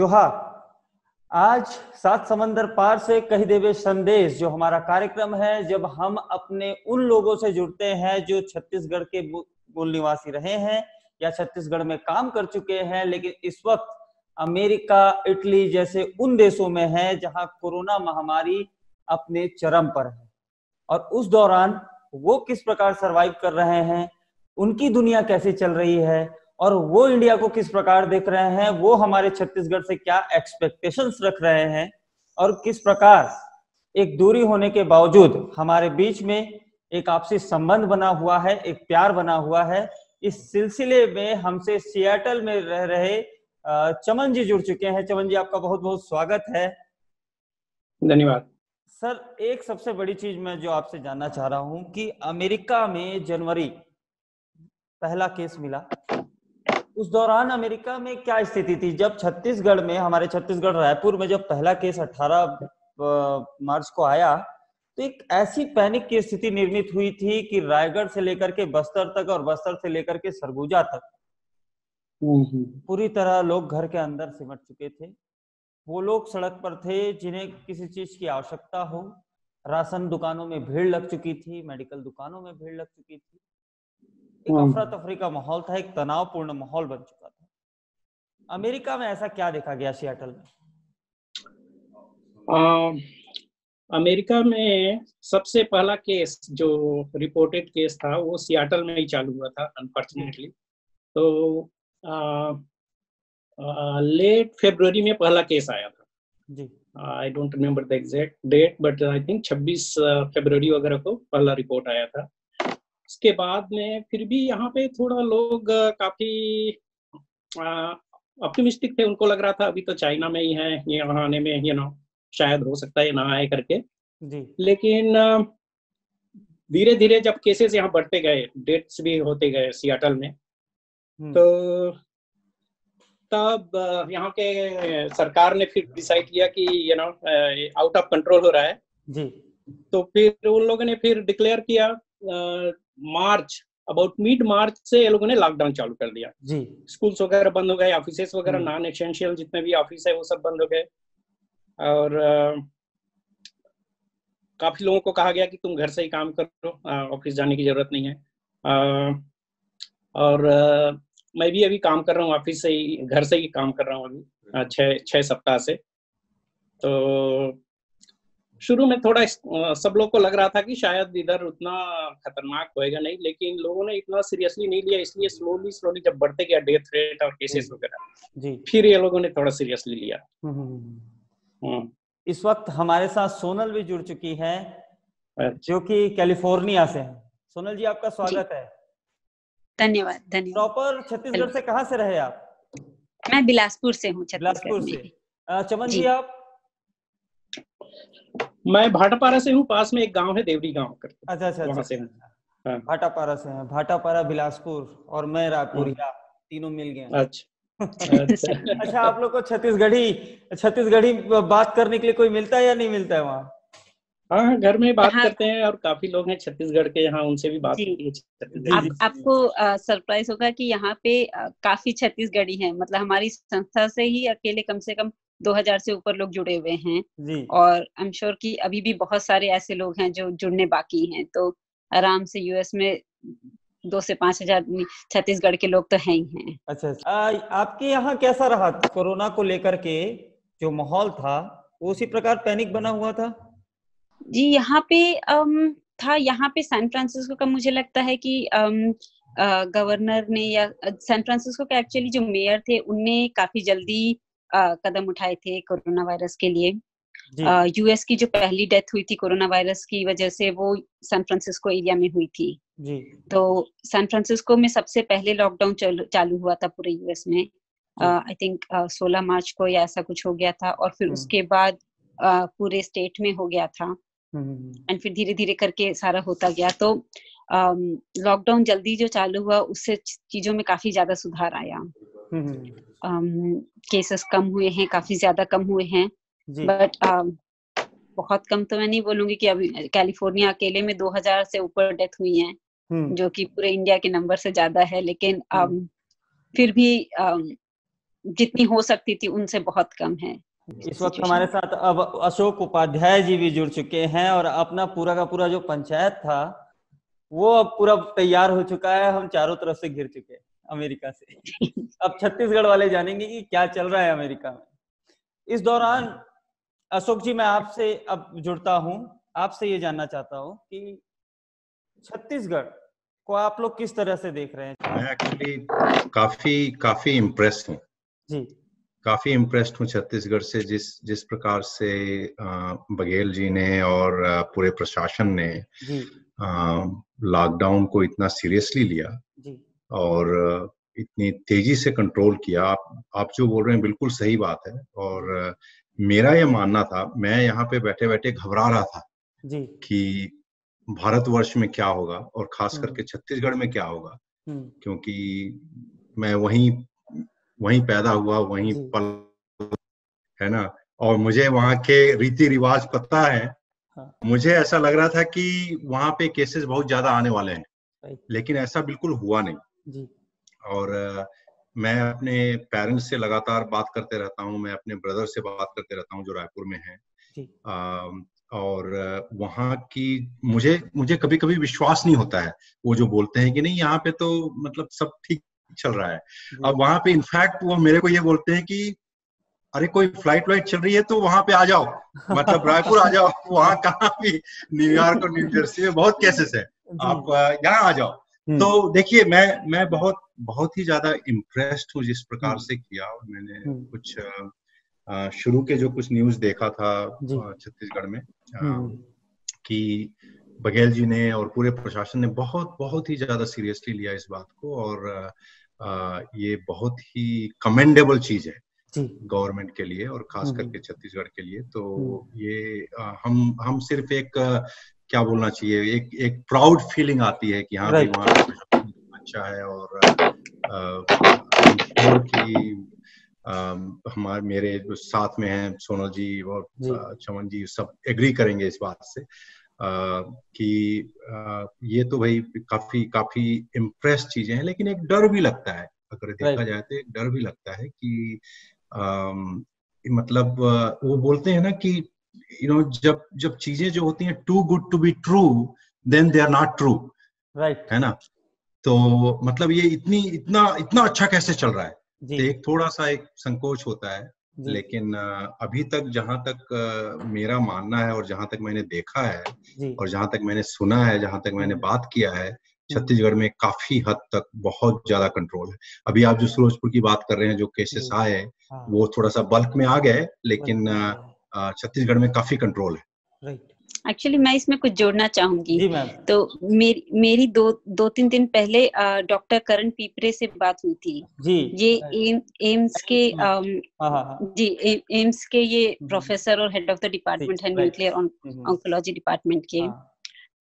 जोहार। आज सात समंदर पार से कही देवे संदेश जो हमारा कार्यक्रम है, जब हम अपने उन लोगों से जुड़ते हैं जो छत्तीसगढ़ के मूल निवासी रहे हैं या छत्तीसगढ़ में काम कर चुके हैं, लेकिन इस वक्त अमेरिका, इटली जैसे उन देशों में है जहां कोरोना महामारी अपने चरम पर है और उस दौरान वो किस प्रकार सरवाइव कर रहे हैं, उनकी दुनिया कैसे चल रही है और वो इंडिया को किस प्रकार देख रहे हैं, वो हमारे छत्तीसगढ़ से क्या एक्सपेक्टेशंस रख रहे हैं और किस प्रकार एक दूरी होने के बावजूद हमारे बीच में एक आपसी संबंध बना हुआ है, एक प्यार बना हुआ है। इस सिलसिले में हमसे सियाटल में रह रहे चमन जी जुड़ चुके हैं। चमन जी, आपका बहुत बहुत स्वागत है। धन्यवाद सर। एक सबसे बड़ी चीज मैं जो आपसे जानना चाह रहा हूं कि अमेरिका में जनवरी पहला केस मिला, उस दौरान अमेरिका में क्या स्थिति थी? जब छत्तीसगढ़ में, हमारे छत्तीसगढ़ रायपुर में जब पहला केस 18 मार्च को आया, तो एक ऐसी पैनिक की स्थिति निर्मित हुई थी कि रायगढ़ से लेकर के बस्तर तक और बस्तर से लेकर के सरगुजा तक पूरी तरह लोग घर के अंदर सिमट चुके थे। वो लोग सड़क पर थे जिन्हें किसी चीज की आवश्यकता हो। राशन दुकानों में भीड़ लग चुकी थी, मेडिकल दुकानों में भीड़ लग चुकी थी। एक अफरा तफरी का माहौल था, एक तनावपूर्ण माहौल बन चुका था। अमेरिका में ऐसा क्या देखा गया सियाटल में? अमेरिका में सबसे पहला केस जो रिपोर्टेड केस था वो सियाटल में ही चालू हुआ था अनफॉर्चुनेटली। तो लेट फरवरी में पहला केस आया था जी। I don't remember the exact date, but I think 26 फरवरी वगैरह को पहला रिपोर्ट आया था। उसके बाद में फिर भी यहाँ पे थोड़ा लोग काफी ऑप्टिमिस्टिक थे। उनको लग रहा था अभी तो चाइना में ही है, यहाँ आने में शायद हो सकता है ना आए करके जी। लेकिन धीरे धीरे जब केसेस यहाँ बढ़ते गए, डेट्स भी होते गए सियाटल में, तो तब यहाँ के सरकार ने फिर डिसाइड किया कि आउट ऑफ कंट्रोल हो रहा है जी। तो फिर उन लोगों ने फिर डिक्लेयर किया मार्च, अबाउट मिड मार्च से ये लोगों ने लॉकडाउन चालू कर दिया जी। स्कूल्स वगैरह बंद हो गए, ऑफिसेस वगैरह नॉन एसेंशियल जितने भी ऑफिस है वो सब बंद हो गए और काफी लोगों को कहा गया कि तुम घर से ही काम करो, ऑफिस जाने की जरूरत नहीं है। और मैं भी अभी काम कर रहा हूँ ऑफिस से ही, घर से ही काम कर रहा हूँ अभी 6 सप्ताह से। तो शुरू में थोड़ा सब लोग को लग रहा था कि शायद इधर उतना खतरनाक होएगा नहीं, लेकिन लोगों ने इतना सीरियसली नहीं लिया, इसलिए स्लोली जब बढ़ते गया डेथ रेट और केसेस वगैरह, फिर ये लोगों ने थोड़ा सीरियसली लिया। इस वक्त हमारे साथ सोनल भी जुड़ चुकी है जो कि कैलिफोर्निया से है। सोनल जी, आपका स्वागत है। धन्यवाद धन्यवाद। प्रॉपर छत्तीसगढ़ से कहाँ से रहे आप? मैं बिलासपुर से हूँ, बिलासपुर से। चमन जी, आप? मैं भाटापारा से हूँ, पास में एक गांव है देवरी गांव करके। अच्छा, वहां से भाटापारा से हैं। भाटापारा, बिलासपुर और मैं रायपुरिया, तीनों मिल गए। अच्छा, आप लोग को छत्तीसगढ़ी बात करने के लिए कोई मिलता है या नहीं मिलता है वहाँ? हाँ, घर में बात करते हैं और काफी लोग हैं छत्तीसगढ़ के, यहाँ उनसे भी बात होती है। आपको सरप्राइज होगा कि यहाँ पे काफी छत्तीसगढ़ी हैं। मतलब हमारी संस्था से ही अकेले कम से कम 2000 से ऊपर लोग जुड़े हुए हैं जी। और आई एम श्योर कि अभी भी बहुत सारे ऐसे लोग हैं जो जुड़ने बाकी हैं। तो आराम से यूएस में 2 से 5,000 छत्तीसगढ़ के लोग तो हैं ही हैं। अच्छा, आपके यहाँ कैसा रहा कोरोना को लेकर के? जो माहौल था उसी प्रकार पैनिक बना हुआ था जी? यहाँ पे था, यहाँ पे सैन फ्रांसिस्को का मुझे लगता है कि गवर्नर ने या सैन फ्रांसिस्को के एक्चुअली जो मेयर थे उनने काफी जल्दी कदम उठाए थे कोरोना वायरस के लिए। यूएस की जो पहली डेथ हुई थी कोरोना वायरस की वजह से वो सैन फ्रांसिस्को एरिया में हुई थी जी। तो सैन फ्रांसिस्को में सबसे पहले लॉकडाउन चालू हुआ था पूरे यूएस में। आई थिंक 16 मार्च को या ऐसा कुछ हो गया था और फिर उसके बाद पूरे स्टेट में हो गया था एंड फिर धीरे धीरे करके सारा होता गया। तो लॉकडाउन जल्दी जो चालू हुआ उससे चीजों में काफी ज्यादा सुधार आया। केसेस कम हुए हैं, काफी ज्यादा कम हुए हैं, बट बहुत कम तो मैं नहीं बोलूंगी कि अभी कैलिफोर्निया अकेले में 2000 से ऊपर डेथ हुई हैं जो कि पूरे इंडिया के नंबर से ज्यादा है। लेकिन फिर भी जितनी हो सकती थी उनसे बहुत कम है। इस वक्त हमारे साथ अब अशोक उपाध्याय जी भी जुड़ चुके हैं और अपना पूरा का पूरा जो पंचायत था वो अब पूरा तैयार हो चुका है। हम चारों तरफ से घिर चुके हैं अमेरिका से। अब छत्तीसगढ़ वाले जानेंगे कि क्या चल रहा है अमेरिका में। इस दौरान अशोक जी मैं आपसे अब जुड़ता हूं, आपसे ये जानना चाहता हूं कि छत्तीसगढ़ को आप लोग किस तरह से देख रहे हैं? मैं एक्चुअली काफी इम्प्रेस्ड हूँ जी, काफी इम्प्रेस्ड हूँ छत्तीसगढ़ से, जिस प्रकार से बघेल जी ने और पूरे प्रशासन ने जी, लॉकडाउन को इतना सीरियसली लिया जी, और इतनी तेजी से कंट्रोल किया। आप जो बोल रहे हैं बिल्कुल सही बात है। और मेरा ये मानना था, मैं यहाँ पे बैठे बैठे घबरा रहा था जी, कि भारतवर्ष में क्या होगा और खास करके छत्तीसगढ़ में क्या होगा, क्योंकि मैं वहीं पैदा हुआ, वहीं पल, है ना, और मुझे वहाँ के रीति रिवाज पता है। हाँ। मुझे ऐसा लग रहा था कि वहाँ पे केसेस बहुत ज्यादा आने वाले हैं, लेकिन ऐसा बिल्कुल हुआ नहीं। जी। और मैं अपने पेरेंट्स से लगातार बात करते रहता हूँ, मैं अपने ब्रदर से बात करते रहता हूँ जो रायपुर में है। और वहाँ की मुझे कभी कभी विश्वास नहीं होता है। वो जो बोलते हैं कि नहीं यहाँ पे तो मतलब सब ठीक चल रहा है, अब वहाँ पे इनफैक्ट वो मेरे को ये बोलते हैं कि अरे कोई फ्लाइट वाइट चल रही है तो वहां पे आ जाओ, मतलब रायपुर आ जाओ। वहाँ कहाँ भी न्यूयॉर्क और न्यू जर्सी में बहुत केसेस है, आप यहाँ आ जाओ। तो देखिए मैं बहुत ही ज्यादा इम्प्रेस्ड हूँ जिस प्रकार से किया। और मैंने कुछ शुरू के जो कुछ न्यूज देखा था छत्तीसगढ़ में कि बघेल जी ने और पूरे प्रशासन ने बहुत ही ज्यादा सीरियसली लिया इस बात को। और ये बहुत ही कमेंडेबल चीज है गवर्नमेंट के लिए और खास करके छत्तीसगढ़ के लिए। तो ये हम सिर्फ एक क्या बोलना चाहिए, एक प्राउड फीलिंग आती है कि हाँ भाई वहाँ अच्छा है। और कि हमारे मेरे जो साथ में हैं सोनल जी और चमन जी सब एग्री करेंगे इस बात से कि ये तो भाई काफी इम्प्रेस चीजें हैं, लेकिन एक डर भी लगता है। अगर देखा जाए तो एक डर भी लगता है कि मतलब वो बोलते हैं ना कि जब चीजें जो होती हैं too good to be true then they are not true, है ना। तो मतलब ये इतना अच्छा कैसे चल रहा है, तो एक थोड़ा सा एक संकोच होता है। लेकिन अभी तक जहां तक मेरा मानना है और जहां तक मैंने देखा है और जहां तक मैंने सुना है, जहां तक मैंने बात किया है, छत्तीसगढ़ में काफी हद तक बहुत ज्यादा कंट्रोल है। अभी आप जो सूरजपुर की बात कर रहे हैं, जो केसेस आए वो थोड़ा सा बल्क में आ गए, लेकिन छत्तीसगढ़ में काफी कंट्रोल है। एक्चुअली मैं इसमें कुछ जोड़ना चाहूंगी। तो मेरी दो तीन दिन पहले डॉक्टर करण पीपरे से बात हुई थी। ये एम्स के एम्स के ये प्रोफेसर और हेड ऑफ द डिपार्टमेंट है न्यूक्लियर ऑन्कोलॉजी डिपार्टमेंट के।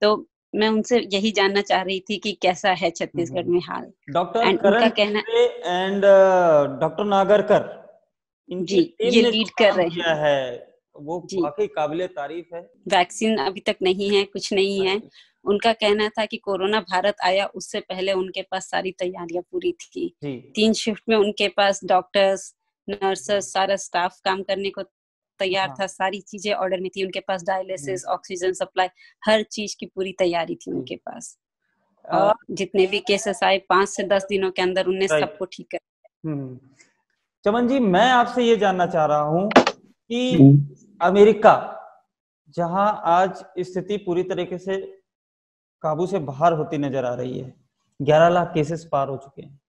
तो मैं उनसे यही जानना चाह रही थी कि कैसा है छत्तीसगढ़ में हाल। Doctor Karan Pipre and doctor Nagarkar ji ये लीड कर रहे हैं, वो वाकई काबिले तारीफ है। वैक्सीन अभी तक नहीं है, कुछ नहीं है। उनका कहना था कि कोरोना भारत आया उससे पहले उनके पास सारी तैयारियां पूरी थी। 3 शिफ्ट में उनके पास डॉक्टर्स, नर्सेस, सारा स्टाफ काम करने को तैयार था। सारी चीजें ऑर्डर में थी उनके पास, डायलिसिस, ऑक्सीजन सप्लाई, हर चीज की पूरी तैयारी थी उनके पास। और जितने भी केसेस आए 5 से 10 दिनों के अंदर उन्हें सबको ठीक कर। चमन जी मैं आपसे ये जानना चाह रहा हूँ कि अमेरिका जहां आज स्थिति पूरी तरीके से काबू से बाहर होती नजर आ रही है, 11 लाख केसेस पार हो चुके हैं।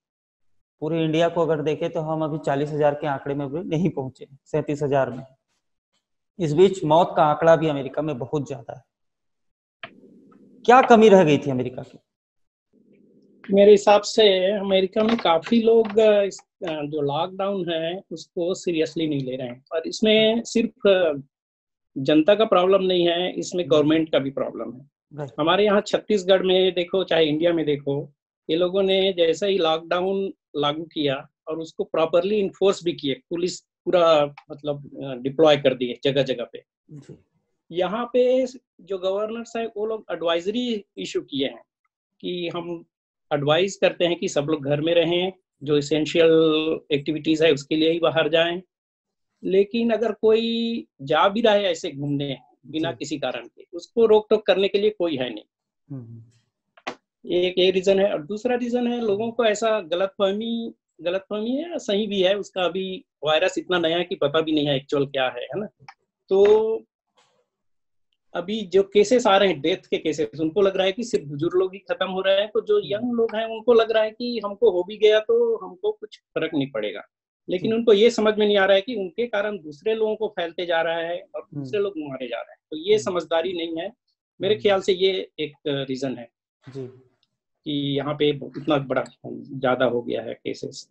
पूरे इंडिया को अगर देखें तो हम अभी 40,000 के आंकड़े में भी नहीं पहुंचे, 37,000 में। इस बीच मौत का आंकड़ा भी अमेरिका में बहुत ज्यादा है। क्या कमी रह गई थी अमेरिका की? मेरे हिसाब से अमेरिका में काफी लोग जो लॉकडाउन है उसको सीरियसली नहीं ले रहे हैं। और इसमें सिर्फ जनता का प्रॉब्लम नहीं है, इसमें गवर्नमेंट का भी प्रॉब्लम है। हमारे यहाँ छत्तीसगढ़ में देखो चाहे इंडिया में देखो, ये लोगों ने जैसे ही लॉकडाउन लागू किया और उसको प्रॉपरली इन्फोर्स भी किए, पुलिस पूरा मतलब डिप्लॉय कर दिए जगह जगह पे। यहाँ पे जो गवर्नर्स है वो लोग एडवाइजरी इशू किए हैं कि हम एडवाइस करते हैं कि सब लोग घर में रहें, जो इसेंशियल एक्टिविटीज है उसके लिए ही बाहर जाएं। लेकिन अगर कोई जा भी रहा है ऐसे घूमने बिना किसी कारण के, उसको रोक टोक करने के लिए कोई है नहीं। एक ये रीजन है। और दूसरा रीजन है, लोगों को ऐसा गलतफहमी है या सही भी है, उसका अभी वायरस इतना नया है कि पता भी नहीं है एक्चुअल क्या है ना। तो अभी जो केसेस आ रहे हैं, डेथ के केसेस, उनको लग रहा है कि सिर्फ बुजुर्ग लोग ही खत्म हो रहे हैं। तो जो यंग लोग हैं उनको लग रहा है कि हमको हो भी गया तो हमको कुछ फर्क नहीं पड़ेगा। लेकिन उनको ये समझ में नहीं आ रहा है कि उनके कारण दूसरे लोगों को फैलते जा रहा है और दूसरे लोग मारे जा रहे हैं। तो ये समझदारी नहीं है मेरे ख्याल से। ये एक रीजन है कि यहाँ पे इतना बड़ा ज्यादा हो गया है केसेस।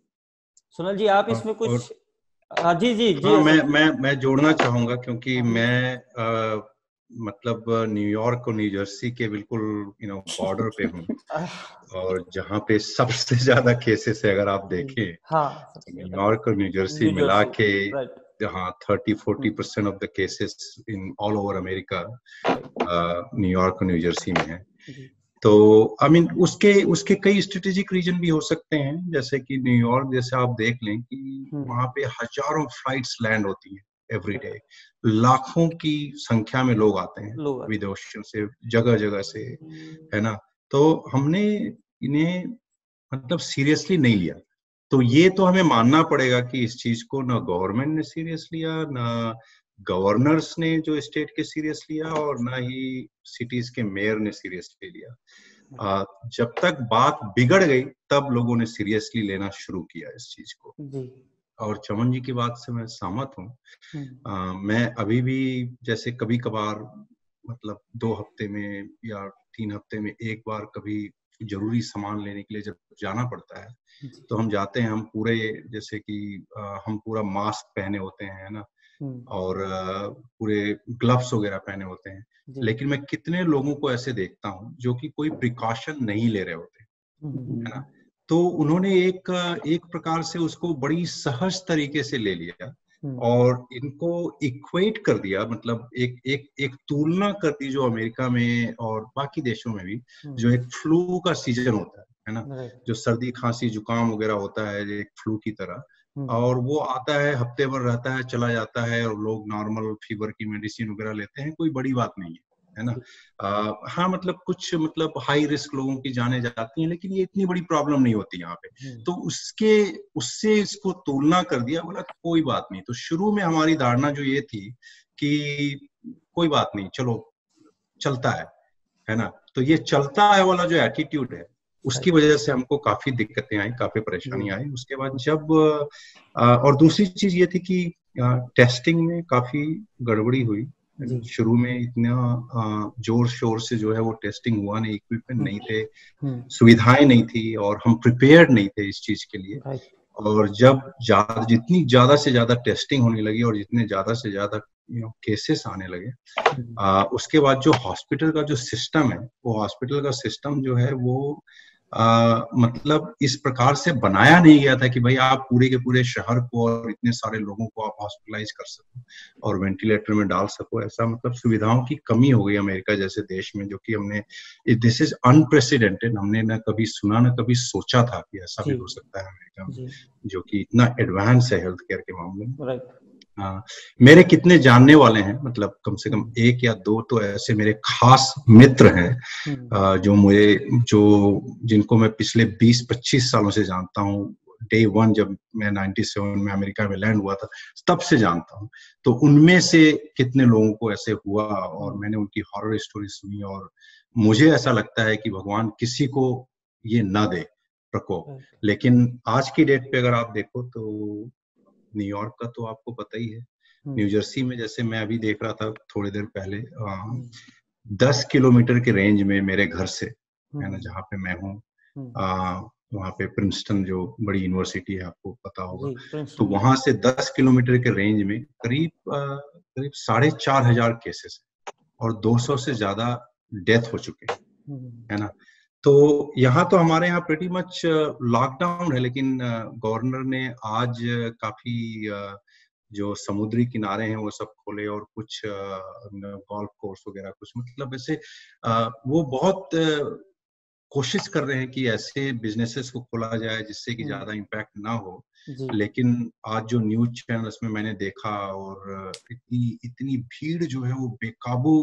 सुनील जी, आप इसमें कुछ? जी जी जी। हाँ, मैं जोड़ना चाहूंगा, क्योंकि मैं मतलब न्यूयॉर्क और न्यू जर्सी के बिल्कुल बॉर्डर पे हूँ। और जहाँ पे सबसे ज्यादा केसेस है, अगर आप देखें, न्यूयॉर्क और न्यू जर्सी मिला के, हाँ, 30-40% of the cases in all over America New York और न्यू जर्सी में है। तो आई मीन उसके कई स्ट्रेटेजिक रीजन भी हो सकते हैं, जैसे कि न्यूयॉर्क जैसे आप देख लें कि वहां पे हजारों फ्लाइट्स लैंड होती हैं एवरी डे, लाखों की संख्या में लोग आते हैं विदेशों से, जगह जगह से, है ना। तो हमने इन्हें मतलब सीरियसली नहीं लिया। तो ये तो हमें मानना पड़ेगा कि इस चीज को ना गवर्नमेंट ने सीरियस लिया, ना गवर्नर्स ने जो स्टेट के सीरियस लिया, और ना ही सिटीज के मेयर ने सीरियसली लिया। जब तक बात बिगड़ गई तब लोगों ने सीरियसली लेना शुरू किया इस चीज को। और चमन जी की बात से मैं सहमत हूँ। मैं अभी भी जैसे कभी कभार मतलब 2 हफ्ते में या 3 हफ्ते में एक बार कभी जरूरी सामान लेने के लिए जब जाना पड़ता है, तो हम जाते हैं, हम पूरे जैसे कि हम पूरा मास्क पहने होते हैं ना, और पूरे ग्लव्स वगैरह पहने होते हैं। लेकिन मैं कितने लोगों को ऐसे देखता हूँ जो कि कोई प्रिकॉशन नहीं ले रहे होते, है ना। तो उन्होंने एक प्रकार से उसको बड़ी सहज तरीके से ले लिया और इनको इक्वेट कर दिया, मतलब एक तुलना कर दी, जो अमेरिका में और बाकी देशों में भी जो एक फ्लू का सीजन होता है ना, जो सर्दी खांसी जुकाम वगैरह होता है एक फ्लू की तरह, और वो आता है, हफ्ते भर रहता है, चला जाता है, और लोग नॉर्मल फीवर की मेडिसिन वगैरह लेते हैं, कोई बड़ी बात नहीं है ना। हाँ, मतलब कुछ मतलब हाई रिस्क लोगों की जाने जाती हैं, लेकिन ये इतनी बड़ी प्रॉब्लम नहीं होती यहाँ पे। तो उससे इसको तुलना कर दिया, बोला कोई बात नहीं। तो शुरू में हमारी धारणा जो ये थी कि कोई बात नहीं, चलो चलता है ना। तो ये चलता है वाला जो एटीट्यूड है, उसकी वजह से हमको काफी दिक्कतें आई, काफी परेशानी आई। उसके बाद जब और दूसरी चीज ये थी कि टेस्टिंग में काफी गड़बड़ी हुई। शुरू में इतना जोर शोर से जो है वो टेस्टिंग हुआ नहीं, इक्विपमेंट नहीं थे, सुविधाएं नहीं थी, और हम प्रिपेयर्ड नहीं थे इस चीज के लिए। और जब जितनी ज्यादा से ज्यादा टेस्टिंग होने लगी और जितने ज्यादा से ज्यादा केसेस आने लगे, उसके बाद जो हॉस्पिटल का जो सिस्टम है, वो हॉस्पिटल का सिस्टम जो है वो मतलब इस प्रकार से बनाया नहीं गया था कि भाई आप पूरे के पूरे शहर को और इतने सारे लोगों को आप हॉस्पिटलाइज कर सको और वेंटिलेटर में डाल सको। ऐसा मतलब सुविधाओं की कमी हो गई अमेरिका जैसे देश में, जो कि हमने, दिस इज अनप्रेसिडेंटेड, हमने ना कभी सुना ना कभी सोचा था कि ऐसा भी हो सकता है अमेरिका में, जो कि इतना एडवांस है हेल्थ केयर के मामले में। मेरे कितने जानने वाले हैं, मतलब कम से कम 1 या 2 तो ऐसे मेरे खास मित्र हैं जिनको मैं पिछले 20-25 सालों से जानता हूँ। डे 1 जब मैं 97 में अमेरिका में लैंड हुआ था तब से जानता हूँ। तो उनमें से कितने लोगों को ऐसे हुआ और मैंने उनकी हॉरर स्टोरी सुनी, और मुझे ऐसा लगता है कि भगवान किसी को ये ना दे प्रकोप। लेकिन आज की डेट पे अगर आप देखो तो न्यूयॉर्क का तो आपको पता ही है, न्यू जर्सी में जैसे मैं अभी देख रहा था थोड़ी देर पहले, 10 किलोमीटर के रेंज में मेरे घर से, है ना, जहाँ पे मैं हूँ, वहाँ पे प्रिंसटन जो बड़ी यूनिवर्सिटी है आपको पता होगा, तो वहां से 10 किलोमीटर के रेंज में करीब 4,500 केसेस और 200 से ज्यादा डेथ हो चुके हैं, है ना। तो यहाँ तो हमारे यहाँ प्रेटी मच लॉकडाउन है, लेकिन गवर्नर ने आज काफी जो समुद्री किनारे हैं वो सब खोले, और कुछ गोल्फ कोर्स वगैरह कुछ, मतलब ऐसे वो बहुत कोशिश कर रहे हैं कि ऐसे बिजनेसेस को खोला जाए जिससे कि ज्यादा इम्पैक्ट ना हो। लेकिन आज जो न्यूज चैनल्स में मैंने देखा, और इतनी भीड़ जो है वो बेकाबू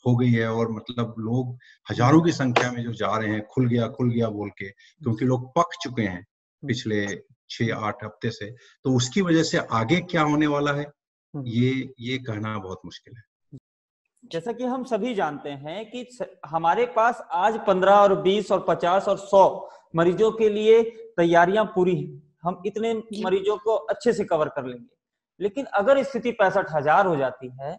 हो गई है, और मतलब लोग हजारों की संख्या में जो जा रहे हैं खुल गया बोल के, क्योंकि लोग पक चुके हैं पिछले 6-8 हफ्ते से। तो उसकी वजह से आगे क्या होने वाला है ये कहना बहुत मुश्किल है। जैसा कि हम सभी जानते हैं कि हमारे पास आज 15 और 20 और 50 और 100 मरीजों के लिए तैयारियां पूरी हैं। हम इतने मरीजों को अच्छे से कवर कर लेंगे, लेकिन अगर स्थिति 65,000 हो जाती है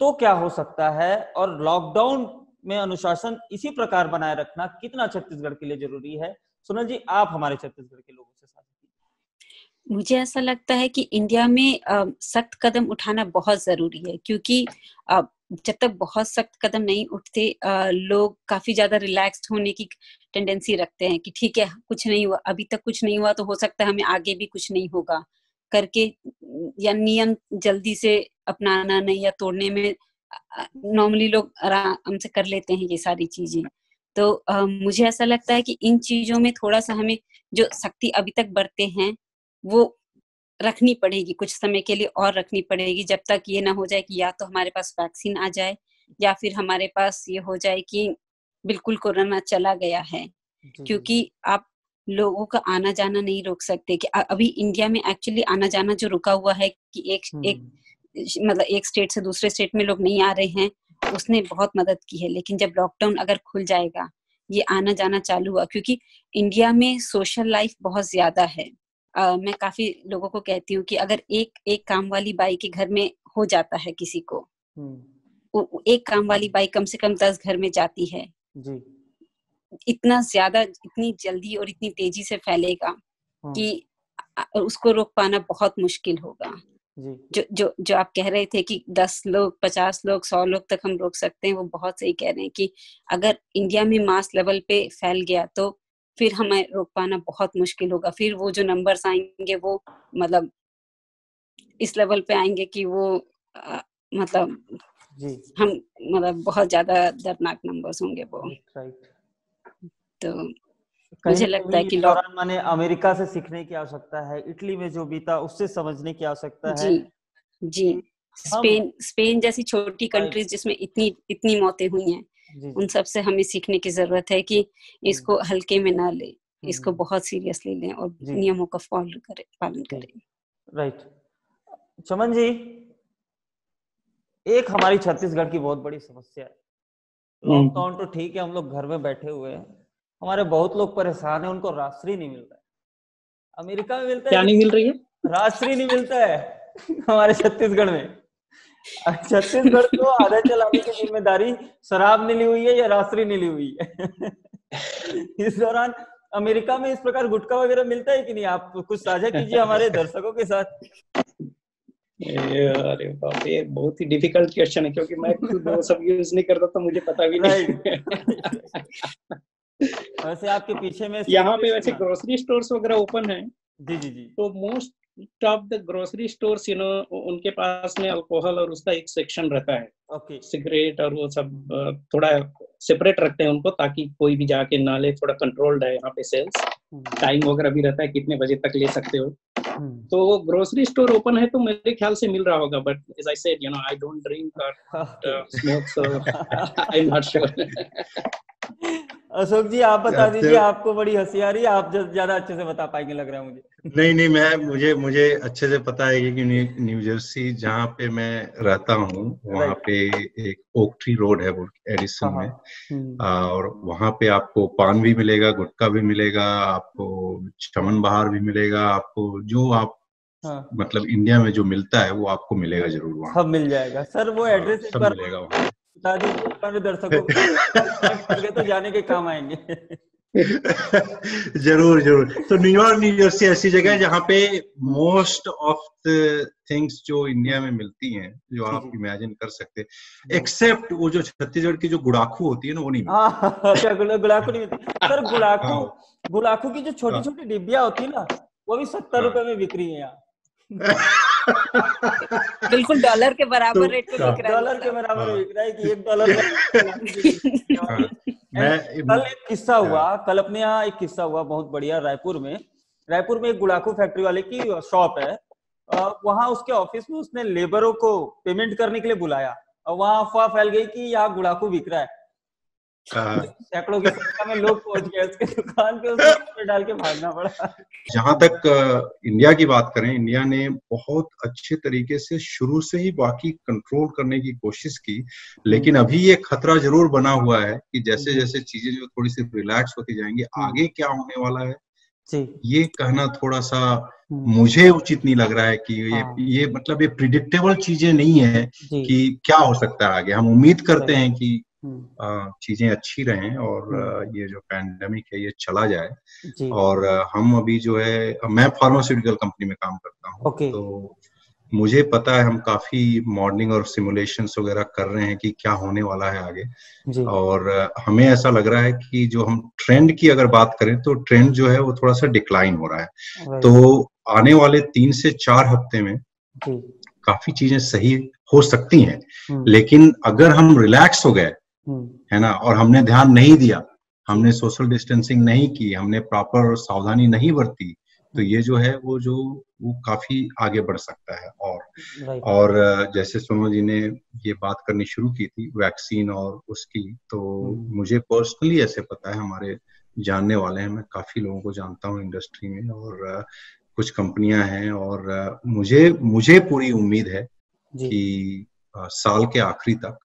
तो क्या हो सकता है? और लॉकडाउन में अनुशासन इसी प्रकार बनाए रखना कितना छत्तीसगढ़ के लिए जरूरी है? सोनल जी, आप हमारे छत्तीसगढ़ के लोगों से साझा कीजिए। मुझे ऐसा लगता है कि इंडिया में सख्त कदम उठाना बहुत जरूरी है, क्योंकि जब तक बहुत सख्त कदम नहीं उठते लोग काफी ज्यादा रिलैक्स्ड होने की टेंडेंसी रखते हैं कि ठीक है, कुछ नहीं हुआ, अभी तक कुछ नहीं हुआ तो हो सकता है हमें आगे भी कुछ नहीं होगा करके, या नियम जल्दी से अपनाना नहीं या तोड़ने में नॉर्मली लोग आराम से कर लेते हैं ये सारी चीजें। तो मुझे ऐसा लगता है कि इन चीजों में थोड़ा सा हमें जो सख्ती अभी तक बरते हैं वो रखनी पड़ेगी, कुछ समय के लिए और रखनी पड़ेगी, जब तक ये ना हो जाए कि या तो हमारे पास वैक्सीन आ जाए या फिर हमारे पास ये हो जाए कि बिल्कुल कोरोना चला गया है। क्योंकि आप लोगों का आना जाना नहीं रोक सकते। कि अभी इंडिया में एक्चुअली आना जाना जो रुका हुआ है कि मतलब एक स्टेट से दूसरे स्टेट में लोग नहीं आ रहे हैं, उसने बहुत मदद की है। लेकिन जब लॉकडाउन अगर खुल जाएगा, ये आना जाना चालू हुआ, क्योंकि इंडिया में सोशल लाइफ बहुत ज्यादा है। मैं काफी लोगों को कहती हूँ कि अगर एक काम वाली बाई के घर में हो जाता है किसी को, एक काम वाली बाई कम से कम 10 घर में जाती है जी। इतना ज्यादा, इतनी जल्दी और इतनी तेजी से फैलेगा कि उसको रोक पाना बहुत मुश्किल होगा जी। जो आप कह रहे थे कि 10 लोग 50 लोग 100 लोग तक हम रोक सकते हैं, वो बहुत सही कह रहे हैं कि अगर इंडिया में मास लेवल पे फैल गया तो फिर हमें रोक पाना बहुत मुश्किल होगा। फिर वो जो नंबर्स आएंगे वो मतलब इस लेवल पे आएंगे कि वो मतलब जी हम मतलब बहुत ज्यादा दर्दनाक नंबर्स होंगे वो। तो मुझे लगता है कि दौरान माने अमेरिका से सीखने की आवश्यकता है, इटली में जो बीता उससे समझने की आवश्यकता है जी। स्पेन जैसी छोटी कंट्रीज जिसमें इतनी मौतें हुई हैं, उन सब से हमें सीखने की जरूरत है कि इसको हल्के में ना ले, इसको बहुत सीरियसली लें और नियमों का पालन करें। राइट। चमन जी, एक हमारी छत्तीसगढ़ की बहुत बड़ी समस्या है, लॉकडाउन तो ठीक है, हम लोग घर में बैठे हुए हैं, हमारे बहुत लोग परेशान है, उनको राशि नहीं मिल रहा है। अमेरिका में मिलता है, क्या नहीं मिल रही है? राशि नहीं मिलता है हमारे छत्तीसगढ़ में। छत्तीसगढ़ को आधा चलाने की जिम्मेदारी शराब ने ली हुई है या राशि ने ली हुई है। इस दौरान अमेरिका में इस प्रकार गुटखा वगैरह मिलता है कि नहीं? आप कुछ साझा कीजिए हमारे दर्शकों के साथ। अरे बाप, ये बहुत ही डिफिकल्ट क्वेश्चन है, क्योंकि मैं खुद वो सब यूज नहीं करता तो मुझे पता भी नहीं। वैसे आपके पीछे में यहाँ पे वैसे ग्रोसरी स्टोर्स वगैरह ओपन है जी। तो most of the grocery stores उनके पास में अल्कोहल और उसका एक सेक्शन रहता है, सिगरेट और वो सब थोड़ा सेपरेट रखते हैं उनको, ताकि कोई भी जाके ना ले, थोड़ा कंट्रोल्ड है यहाँ पे सेल्स। टाइम वगैरह भी रहता है कितने बजे तक ले सकते हो। तो ग्रोसरी स्टोर ओपन है तो मेरे ख्याल से मिल रहा होगा, but as I said I don't drink और smoke, so I am not sure. Ashok ji, आप बता दीजिए, आपको बड़ी हंसी आ रही है, आप ज्यादा अच्छे से बता पाएंगे लग रहा है मुझे। नहीं, मुझे अच्छे से पता है कि न्यू जर्सी जहाँ पे मैं रहता हूँ वहाँ पे एक ओक ट्री रोड है एडिसन में, और वहाँ पे आपको पान भी मिलेगा, गुटखा भी मिलेगा, आपको चमन बहार भी मिलेगा, आपको जो आप मतलब इंडिया में जो मिलता है वो आपको मिलेगा जरूर, वहाँ सब मिल जाएगा। सर वो एड्रेस सब मिलेगा वहाँ, बता दीजिए हमारे दर्शकों को, तो जाने के काम आएंगे। जरूर। तो न्यूयॉर्क न्यू जर्सी ऐसी जगह है जहाँ पे मोस्ट ऑफ द थिंग्स जो इंडिया में मिलती हैं, जो आप इमेजिन कर सकते, एक्सेप्ट वो जो छत्तीसगढ़ की जो गुड़ाखू होती है ना, वो नहीं मिलती। गुड़ाखू नहीं मिलती सर। गुड़ाखू की जो छोटी छोटी डिब्बियां होती है ना, वो भी 70 रुपए में बिक रही है यहाँ। बिल्कुल $1 के बराबर रेट पे बिक रहा है। $1 के बराबर बिक रहा है कि $1 में। कल एक किस्सा हुआ, कल अपने यहाँ एक किस्सा हुआ बहुत बढ़िया। रायपुर में एक गुड़ाखू फैक्ट्री वाले की शॉप है। वहां उसके ऑफिस में उसने लेबरों को पेमेंट करने के लिए बुलाया और वहां अफवाह फैल गई कि यहाँ गुड़ाखू बिक रहा है। सैकड़ों की संख्या में लोग पहुंच गए उसके दुकान पे, उसको डाल के भागना पड़ा। जहां तक इंडिया की बात करें, इंडिया ने बहुत अच्छे तरीके से शुरू से ही बाकी कंट्रोल करने की कोशिश की, लेकिन अभी ये खतरा जरूर बना हुआ है कि जैसे जैसे चीजें जो थोड़ी सी रिलैक्स होती जाएंगी, आगे क्या होने वाला है ये कहना थोड़ा सा मुझे उचित नहीं लग रहा है कि ये मतलब ये प्रिडिक्टेबल चीजें नहीं है कि क्या हो सकता है आगे। हम उम्मीद करते हैं कि चीजें अच्छी रहें और ये जो पैंडेमिक है ये चला जाए। और हम अभी जो है, मैं फार्मास्यूटिकल कंपनी में काम करता हूँ, तो मुझे पता है हम काफी मॉडलिंग और सिमुलेशंस वगैरह कर रहे हैं कि क्या होने वाला है आगे। और हमें ऐसा लग रहा है कि जो हम ट्रेंड की अगर बात करें तो ट्रेंड जो है वो थोड़ा सा डिक्लाइन हो रहा है। तो आने वाले 3 से 4 हफ्ते में काफी चीजें सही हो सकती हैं, लेकिन अगर हम रिलैक्स हो गए है ना, और हमने ध्यान नहीं दिया, हमने सोशल डिस्टेंसिंग नहीं की, हमने प्रॉपर सावधानी नहीं बरती, तो ये जो है वो काफी आगे बढ़ सकता है। और जैसे सोनू जी ने ये बात करनी शुरू की थी वैक्सीन और उसकी, तो मुझे पर्सनली ऐसे पता है, हमारे जानने वाले हैं, मैं काफी लोगों को जानता हूँ इंडस्ट्री में, और कुछ कंपनियां हैं, और मुझे पूरी उम्मीद है कि साल के आखिरी तक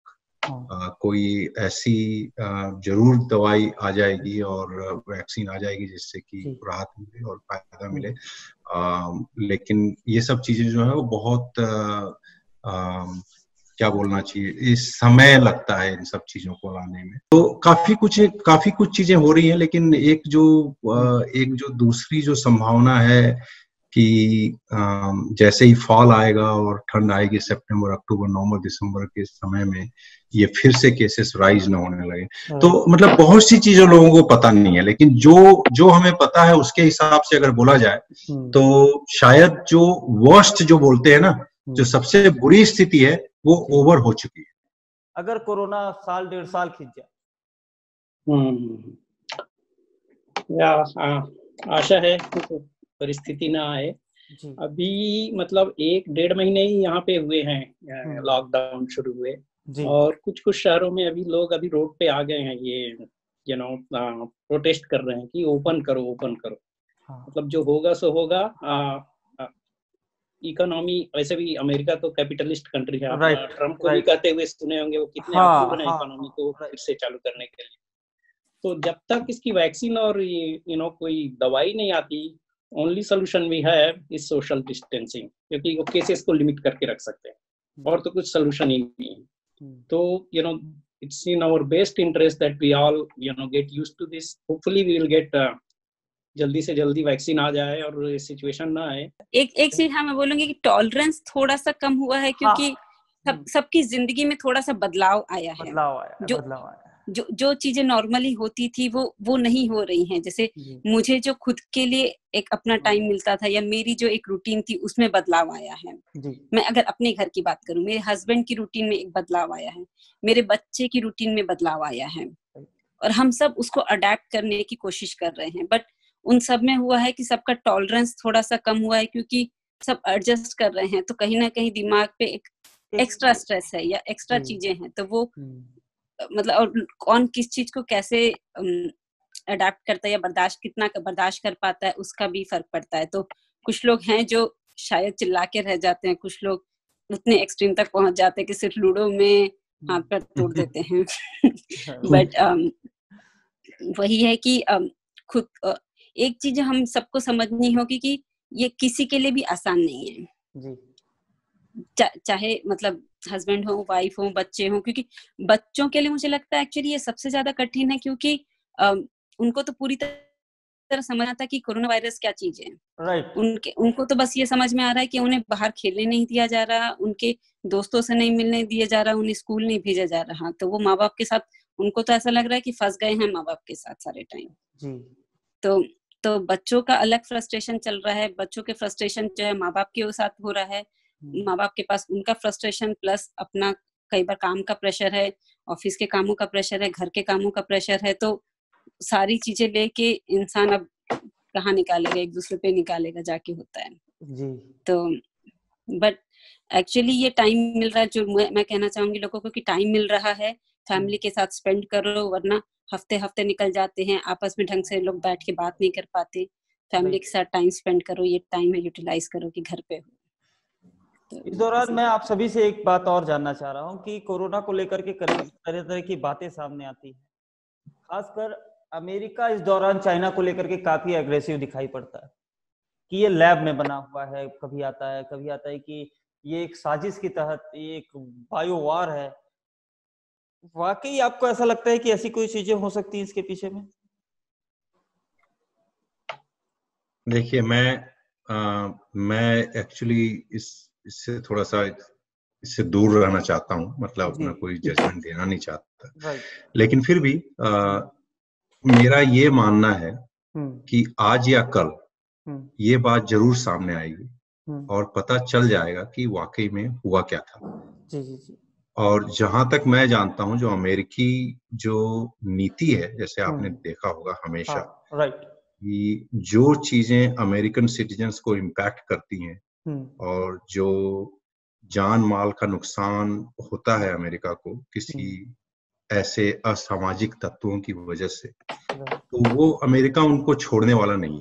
कोई ऐसी जरूर दवाई आ जाएगी और वैक्सीन आ जाएगी जिससे कि राहत मिले और फायदा मिले। लेकिन ये सब चीजें जो है वो बहुत क्या बोलना चाहिए, इस समय लगता है इन सब चीजों को लाने में। तो काफी कुछ चीजें हो रही हैं, लेकिन एक जो दूसरी जो संभावना है कि जैसे ही फॉल आएगा और ठंड आएगी, सितंबर, अक्टूबर, नवंबर, दिसंबर के समय में ये फिर से केसेस राइज न होने लगे। तो मतलब बहुत सी चीजें लोगों को पता नहीं है, लेकिन जो हमें पता है उसके हिसाब से अगर बोला जाए तो शायद जो वर्स्ट जो बोलते हैं ना, जो सबसे बुरी स्थिति है वो ओवर हो चुकी है। अगर कोरोना साल 1.5 साल खींच जाए, आशा है परिस्थिति ना आए। अभी मतलब 1-1.5 महीने ही यहाँ पे हुए हैं लॉकडाउन शुरू हुए, और कुछ शहरों में अभी लोग रोड पे आ गए हैं, ये प्रोटेस्ट कर रहे हैं कि ओपन करो। मतलब जो होगा सो होगा। इकोनॉमी, वैसे भी अमेरिका तो कैपिटलिस्ट कंट्री है, ट्रम्प को भी कहते हुए सुने होंगे वो कितने एक्टिव हैं इकोनॉमी को फिर से चालू करने के लिए। तो जब तक इसकी वैक्सीन और कोई दवाई नहीं आती, only solution we have is social distancing, क्योंकि वो केसेस को लिमिट करके रख सकते हैं, और तो कुछ सोल्यूशन ही नहीं है। तो it's in our best interest that we all get used to this. Hopefully we will get जल्दी से जल्दी वैक्सीन आ जाए और ये सिचुएशन ना आए। एक चीज मैं बोलूंगी कि टॉलरेंस थोड़ा सा कम हुआ है, क्योंकि सबकी जिंदगी में थोड़ा सा बदलाव आया है। जो चीजें नॉर्मली होती थी वो नहीं हो रही हैं। जैसे मुझे जो खुद के लिए एक अपना टाइम मिलता था, या मेरी जो एक रूटीन थी, उसमें बदलाव आया है। मैं अगर अपने घर की बात करूं, मेरे हस्बैंड की रूटीन में एक बदलाव आया है, मेरे बच्चे की रूटीन में बदलाव आया है, और हम सब उसको अडेप्ट करने की कोशिश कर रहे हैं। बट उन सब में हुआ है कि सबका टॉलरेंस थोड़ा सा कम हुआ है, क्योंकि सब एडजस्ट कर रहे हैं। तो कहीं ना कहीं दिमाग पे एक एक्स्ट्रा स्ट्रेस है या एक्स्ट्रा चीजें हैं, तो वो मतलब, और कौन किस चीज को कैसे अडेप्ट करता है या कितना बर्दाश्त कर पाता है, उसका भी फर्क पड़ता है। तो कुछ लोग हैं जो शायद चिल्ला के रह जाते हैं, कुछ लोग उतने एक्सट्रीम तक पहुंच जाते हैं कि सिर्फ लूडो में हाथ पैर तोड़ देते हैं। बट वही है कि खुद एक चीज हम सबको समझनी होगी कि ये किसी के लिए भी आसान नहीं है। चाहे मतलब हस्बैंड हो, वाइफ हो, बच्चे हो, क्योंकि बच्चों के लिए मुझे लगता है एक्चुअली ये सबसे ज्यादा कठिन है, क्योंकि उनको तो पूरी तरह समझ आता कि कोरोना वायरस क्या चीज है। उनको तो बस ये समझ में आ रहा है कि उन्हें बाहर खेलने नहीं दिया जा रहा, उनके दोस्तों से नहीं मिलने दिया जा रहा, उन्हें स्कूल नहीं भेजा जा रहा। तो वो माँ बाप के साथ, उनको तो ऐसा लग रहा है कि फंस गए हैं माँ बाप के साथ सारे टाइम। तो बच्चों का अलग फ्रस्ट्रेशन चल रहा है, बच्चों के फ्रस्ट्रेशन जो है माँ बाप के साथ हो रहा है, माँ बाप के पास उनका फ्रस्ट्रेशन प्लस अपना कई बार काम का प्रेशर है, ऑफिस के कामों का प्रेशर है, घर के कामों का प्रेशर है, तो सारी चीजें लेके इंसान अब कहाँ निकालेगा, एक दूसरे पे निकालेगा जाके, होता है जी। तो बट एक्चुअली ये टाइम मिल रहा है, जो मैं कहना चाहूंगी लोगों को कि टाइम मिल रहा है, फैमिली के साथ स्पेंड करो, वरना हफ्ते हफ्ते निकल जाते हैं, आपस में ढंग से लोग बैठ के बात नहीं कर पाते। फैमिली के साथ टाइम स्पेंड करो, ये टाइम है यूटिलाइज करो कि घर पे हो। तो इस दौरान मैं आप सभी से एक बात और जानना चाह रहा हूँ कि कोरोना को लेकर के तरह तरह की बातें सामने आती है, खासकर अमेरिका इस दौरान चाइना को लेकर के काफी एग्रेसिव दिखाई पड़ता है कि ये लैब में बना हुआ है, कभी आता है कि ये एक साजिश के तहत ये एक बायो वार है। वाकई आपको ऐसा लगता है कि ऐसी कोई चीजें हो सकती हैं इसके पीछे में? देखिए, मैं एक्चुअली इससे थोड़ा सा इससे दूर रहना चाहता हूँ, मतलब अपना कोई जजमेंट देना नहीं चाहता, लेकिन फिर भी मेरा ये मानना है कि आज या कल ये बात जरूर सामने आएगी और पता चल जाएगा कि वाकई में हुआ क्या था। जी। और जहां तक मैं जानता हूं, जो अमेरिकी जो नीति है, जैसे आपने देखा होगा हमेशा, कि जो चीजें अमेरिकन सिटीजन्स को इम्पैक्ट करती हैं और जो जान माल का नुकसान होता है अमेरिका को किसी ऐसे असामाजिक तत्वों की वजह से, तो वो अमेरिका उनको छोड़ने वाला नहीं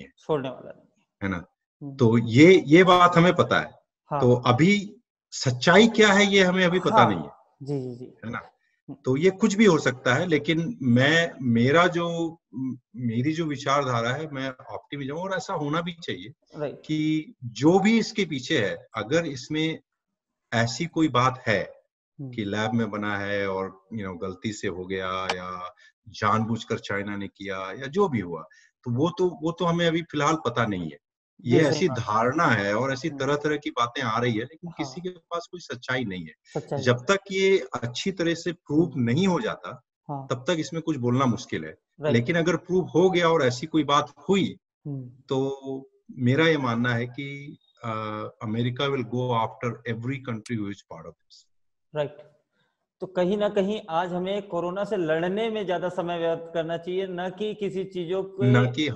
है ना। तो ये बात हमें पता है। तो अभी सच्चाई क्या है ये हमें अभी पता नहीं है। जी है ना। तो ये कुछ भी हो सकता है, लेकिन मेरी जो विचारधारा है, मैं ऑप्टिमिज्म, और ऐसा होना भी चाहिए कि जो भी इसके पीछे है, अगर इसमें ऐसी कोई बात है कि लैब में बना है और गलती से हो गया या जानबूझकर चाइना ने किया या जो भी हुआ, तो वो तो हमें अभी फिलहाल पता नहीं है। ये ऐसी धारणा है और ऐसी तरह तरह की बातें आ रही है, लेकिन किसी के पास कोई सच्चाई नहीं है। जब तक ये अच्छी तरह से प्रूव नहीं हो जाता, तब तक इसमें कुछ बोलना मुश्किल है। लेकिन अगर प्रूव हो गया और ऐसी कोई बात हुई, तो मेरा ये मानना है कि America will go after every country who is part of this. Right. तो कहीं ना कहीं आज हमें कोरोना से लड़ने में ज्यादा समय व्यर्थ करना चाहिए, न कि किसी चीजों को, न कि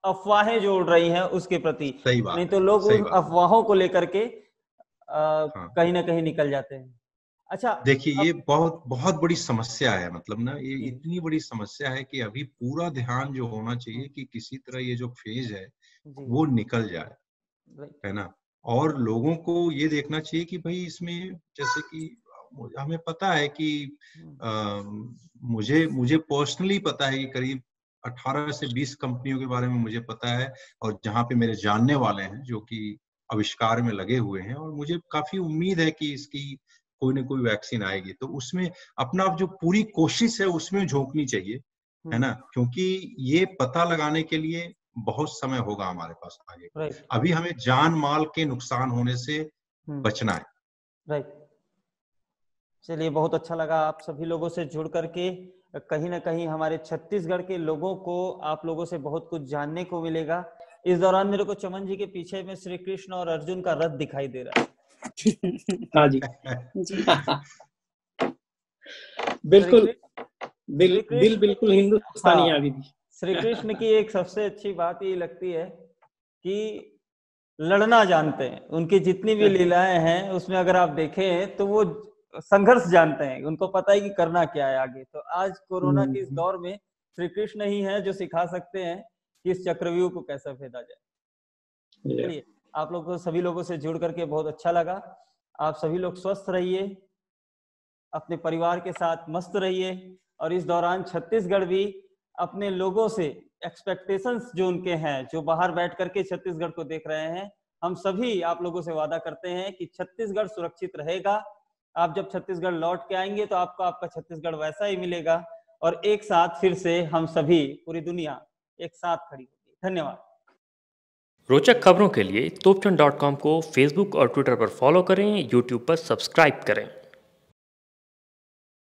अफवाहें जोड़ रही हैं उसके प्रति। सही बात नहीं तो लोग उन अफवाहों को लेकर के कहीं ना कहीं निकल जाते हैं। अच्छा, देखिए, ये बहुत बहुत बड़ी समस्या है, मतलब ना, ये इतनी बड़ी समस्या है कि अभी पूरा ध्यान जो होना चाहिए कि किसी तरह ये जो फेज है वो निकल जाए, है ना। और लोगों को ये देखना चाहिए कि भाई इसमें, जैसे कि हमें पता है कि मुझे पर्सनली पता है कि करीब 18 से 20 कंपनियों के बारे में मुझे पता है, और जहाँ पे मेरे जानने वाले हैं जो कि आविष्कार में लगे हुए हैं, और मुझे काफी उम्मीद है कि इसकी कोई ना कोई वैक्सीन आएगी। तो उसमें अपना जो पूरी कोशिश है उसमें झोंकनी चाहिए, है ना, क्योंकि ये पता लगाने के लिए बहुत समय होगा हमारे पास आगे। अभी हमें जान माल के नुकसान होने से बचना है। राइट। चलिए, बहुत अच्छा लगा आप सभी लोगों से जुड़ करके। कहीं ना कहीं हमारे छत्तीसगढ़ के लोगों को आप लोगों से बहुत कुछ जानने को मिलेगा। इस दौरान मेरे को चमन जी के पीछे में श्री कृष्ण और अर्जुन का रथ दिखाई दे रहा है। हाँ जी। बिल्कुल बिल्कुल हिंदुस्तानी है अभी भी। श्री कृष्ण की एक सबसे अच्छी बात ये लगती है कि लड़ना जानते हैं। उनकी जितनी भी लीलाएं हैं उसमें अगर आप देखें तो वो संघर्ष जानते हैं, उनको पता है कि करना क्या है आगे। तो आज कोरोना के इस दौर में श्री कृष्ण ही है जो सिखा सकते हैं कि इस चक्रव्यूह को कैसे भेदा जाए। चलिए, आप लोगों को, सभी लोगों से जुड़ करके बहुत अच्छा लगा। आप सभी लोग स्वस्थ रहिए, अपने परिवार के साथ मस्त रहिए, और इस दौरान छत्तीसगढ़ भी अपने लोगों से एक्सपेक्टेशंस जो उनके हैं, जो बाहर बैठ करके छत्तीसगढ़ को देख रहे हैं, हम सभी आप लोगों से वादा करते हैं कि छत्तीसगढ़ सुरक्षित रहेगा। आप जब छत्तीसगढ़ लौट के आएंगे तो आपको आपका छत्तीसगढ़ वैसा ही मिलेगा, और एक साथ फिर से हम सभी, पूरी दुनिया एक साथ खड़ी होगी। धन्यवाद। रोचक खबरों के लिए topchan.com को फेसबुक और ट्विटर पर फॉलो करें, यूट्यूब पर सब्सक्राइब करें।